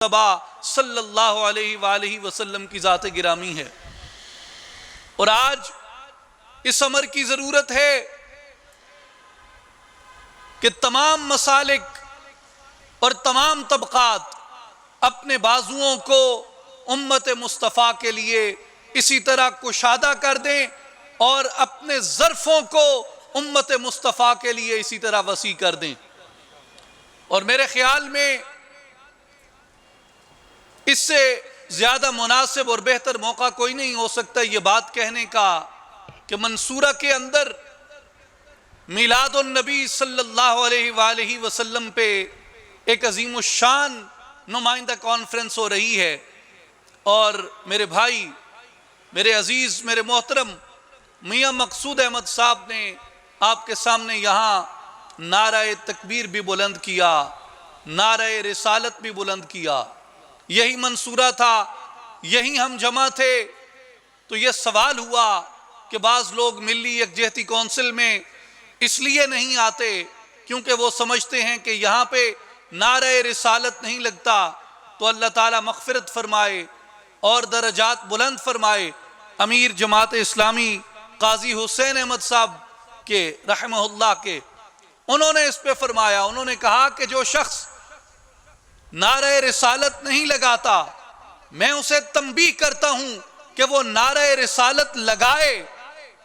مصطفیٰ صلی اللہ علیہ وآلہ وسلم کی ذات گرامی ہے، اور آج اس امر کی ضرورت ہے کہ تمام مسالک اور تمام طبقات اپنے بازوؤں کو امت مصطفیٰ کے لیے اسی طرح کشادہ کر دیں اور اپنے ظرفوں کو امت مصطفیٰ کے لیے اسی طرح وسیع کر دیں۔ اور میرے خیال میں اس سے زیادہ مناسب اور بہتر موقع کوئی نہیں ہو سکتا یہ بات کہنے کا کہ منصورہ کے اندر میلاد النبی صلی اللہ علیہ وآلہ وسلم پہ ایک عظیم الشان نمائندہ کانفرنس ہو رہی ہے، اور میرے بھائی، میرے عزیز، میرے محترم میاں مقصود احمد صاحب نے آپ کے سامنے یہاں نعرہ تکبیر بھی بلند کیا، نعرہ رسالت بھی بلند کیا۔ یہی منصورہ تھا، یہی ہم جمع تھے۔ تو یہ سوال ہوا کہ بعض لوگ ملی یکجہتی کونسل میں اس لیے نہیں آتے کیونکہ وہ سمجھتے ہیں کہ یہاں پہ نعرہ رسالت نہیں لگتا۔ تو اللہ تعالیٰ مغفرت فرمائے اور درجات بلند فرمائے امیر جماعت اسلامی قاضی حسین احمد صاحب کے رحمہ اللہ کے، انہوں نے اس پہ فرمایا، انہوں نے کہا کہ جو شخص نعرہ رسالت نہیں لگاتا میں اسے تنبیہ کرتا ہوں کہ وہ نعرہ رسالت لگائے،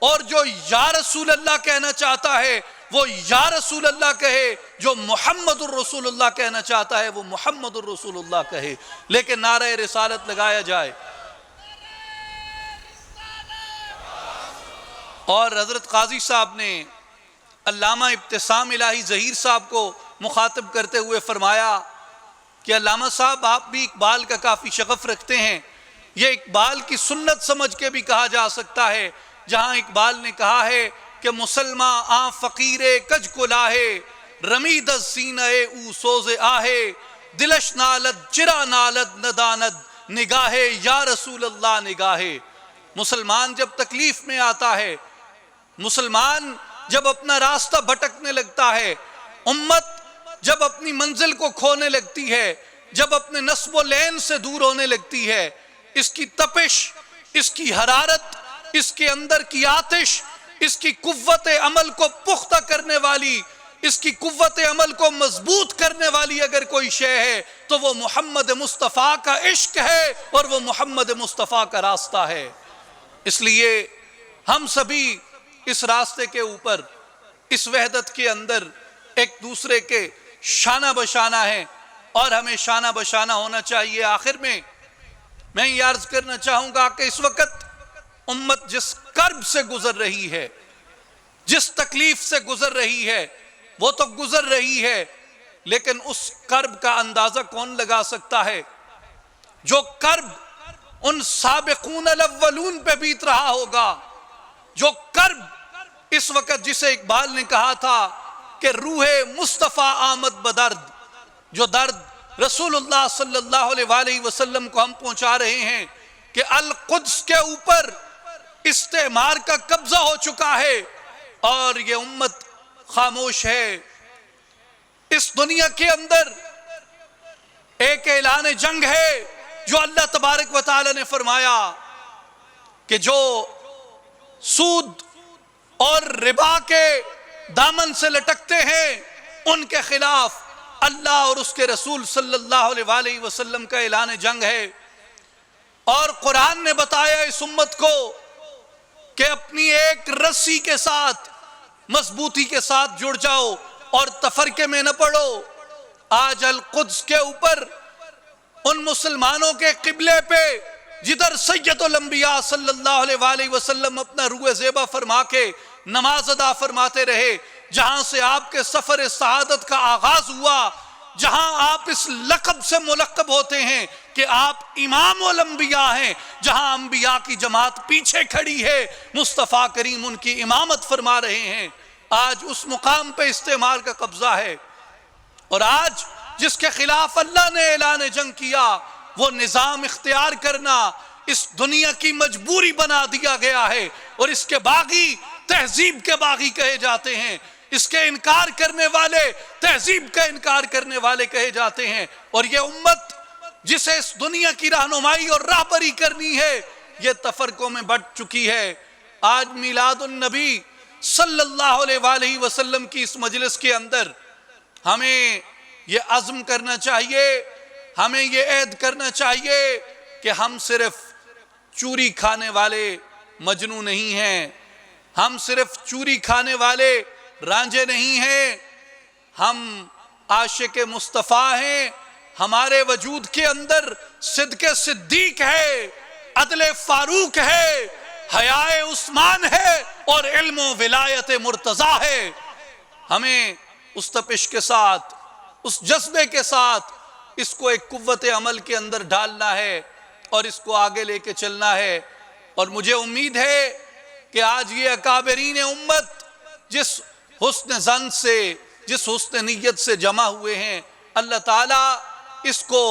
اور جو یا رسول اللہ کہنا چاہتا ہے وہ یا رسول اللہ کہے، جو محمد الرسول اللہ کہنا چاہتا ہے وہ محمد الرسول اللہ کہے، لیکن نعرہ رسالت لگایا جائے۔ اور حضرت قاضی صاحب نے علامہ ابتسام الہی ظہیر صاحب کو مخاطب کرتے ہوئے فرمایا کہ علامہ صاحب آپ بھی اقبال کا کافی شغف رکھتے ہیں، یہ اقبال کی سنت سمجھ کے بھی کہا جا سکتا ہے، جہاں اقبال نے کہا ہے کہ مسلماں آں فقیر کج کو لاہے، رمید از سینہ او سوز آہے، دلش نالد چرا نالد نداند، نگاہ یا رسول اللہ نگاہ۔ مسلمان جب تکلیف میں آتا ہے، مسلمان جب اپنا راستہ بھٹکنے لگتا ہے، امت جب اپنی منزل کو کھونے لگتی ہے، جب اپنے نسب و لین سے دور ہونے لگتی ہے، اس کی تپش، اس کی حرارت، اس کے اندر کی آتش، اس کی قوت عمل کو پختہ کرنے والی، اس کی قوت عمل کو مضبوط کرنے والی اگر کوئی شے ہے تو وہ محمد مصطفیٰ کا عشق ہے اور وہ محمد مصطفیٰ کا راستہ ہے۔ اس لیے ہم سبھی اس راستے کے اوپر، اس وحدت کے اندر ایک دوسرے کے شانہ بشانہ ہیں اور ہمیں شانہ بشانہ ہونا چاہیے۔ آخر میں یہ عرض کرنا چاہوں گا کہ اس وقت امت جس کرب سے گزر رہی ہے، جس تکلیف سے گزر رہی ہے، وہ تو گزر رہی ہے، لیکن اس کرب کا اندازہ کون لگا سکتا ہے؟ جو کرب ان سابقون الاولون پہ بیت رہا ہوگا، جو کرب اس وقت جسے اقبال نے کہا تھا کہ روح مصطفیٰ آمد بدرد، جو درد رسول اللہ صلی اللہ علیہ وآلہ وسلم کو ہم پہنچا رہے ہیں کہ القدس کے اوپر استعمار کا قبضہ ہو چکا ہے اور یہ امت خاموش ہے۔ اس دنیا کے اندر ایک اعلان جنگ ہے جو اللہ تبارک و تعالی نے فرمایا کہ جو سود اور ربا کے دامن سے لٹکتے ہیں ان کے خلاف اللہ اور اس کے رسول صلی اللہ علیہ وآلہ وسلم کا اعلان جنگ ہے۔ اور قرآن نے بتایا اس امت کو کہ اپنی ایک رسی کے ساتھ، مضبوطی کے ساتھ جڑ جاؤ اور تفرقے میں نہ پڑو۔ آج القدس کے اوپر ان مسلمانوں کے قبلے پہ جدھر سید الانبیاء صلی اللہ علیہ وآلہ وسلم اپنا روح زیبہ فرما کے نماز ادا فرماتے رہے، جہاں سے آپ کے سفر سعادت کا آغاز ہوا، جہاں آپ اس لقب سے ملقب ہوتے ہیں کہ آپ امام الانبیاء ہیں، جہاں انبیاء کی جماعت پیچھے کھڑی ہے، مصطفیٰ کریم ان کی امامت فرما رہے ہیں، آج اس مقام پہ استعمار کا قبضہ ہے۔ اور آج جس کے خلاف اللہ نے اعلان جنگ کیا، وہ نظام اختیار کرنا اس دنیا کی مجبوری بنا دیا گیا ہے، اور اس کے باغی تہذیب کے باغی کہے جاتے ہیں، اس کے انکار کرنے والے تہذیب کا انکار کرنے والے کہے جاتے ہیں۔ اور یہ امت جسے اس دنیا کی رہنمائی اور راہبری کرنی ہے، یہ تفرقوں میں بٹ چکی ہے۔ آج میلاد النبی صلی اللہ علیہ وآلہ وسلم کی اس مجلس کے اندر ہمیں یہ عزم کرنا چاہیے، ہمیں یہ عہد کرنا چاہیے کہ ہم صرف چوری کھانے والے مجنو نہیں ہیں، ہم صرف چوری کھانے والے رانجے نہیں ہیں، ہم عاشق مصطفیٰ ہیں، ہمارے وجود کے اندر صدق صدیق ہے، عدل فاروق ہے، حیاء عثمان ہے اور علم و ولایت مرتضیٰ ہے۔ ہمیں اس تپش کے ساتھ، اس جذبے کے ساتھ اس کو ایک قوت عمل کے اندر ڈالنا ہے اور اس کو آگے لے کے چلنا ہے۔ اور مجھے امید ہے کہ آج یہ اکابرین امت جس حسن ظن سے، جس حسن نیت سے جمع ہوئے ہیں، اللہ تعالیٰ اس کو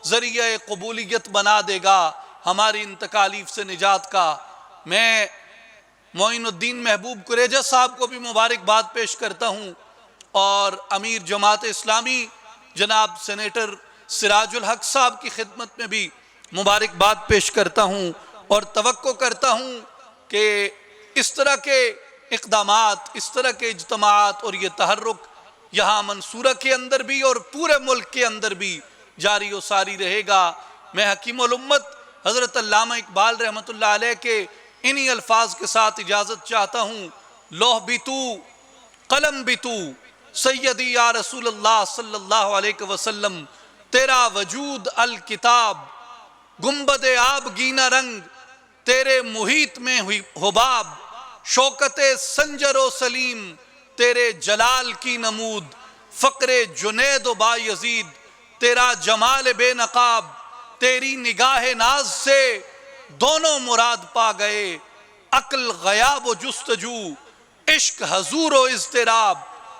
ذریعہ قبولیت بنا دے گا ہماری ان تکالیف سے نجات کا۔ میں معین الدین محبوب قریجہ صاحب کو بھی مبارکباد پیش کرتا ہوں اور امیر جماعت اسلامی جناب سینیٹر سراج الحق صاحب کی خدمت میں بھی مبارکباد پیش کرتا ہوں اور توقع کرتا ہوں کہ اس طرح کے اقدامات، اس طرح کے اجتماعات اور یہ تحرک یہاں منصورہ کے اندر بھی اور پورے ملک کے اندر بھی جاری و ساری رہے گا۔ میں حکیم الامت حضرت علامہ اقبال رحمۃ اللہ علیہ کے انہی الفاظ کے ساتھ اجازت چاہتا ہوں۔ لوح بھی تو قلم بھی تو سیدی یا رسول اللہ صلی اللہ علیہ وسلم، تیرا وجود الکتاب، گنبد آب گینا رنگ، تیرے محیط میں حباب، شوکت سنجر و سلیم، تیرے جلال کی نمود، فقر جنید و با یزید، تیرا جمال بے نقاب، تیری نگاہ ناز سے دونوں مراد پا گئے، عقل غیاب و جستجو، عشق حضور و اضطراب،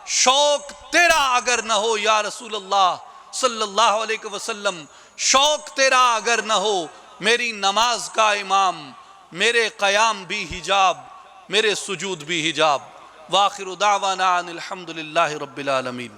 شوق تیرا اگر نہ ہو یا رسول اللہ صلی اللہ علیہ وسلم، شوق تیرا اگر نہ ہو، میری نماز کا امام، میرے قیام بھی حجاب، میرے سجود بھی حجاب۔ وآخر دعوانا ان الحمدللہ رب العالمین۔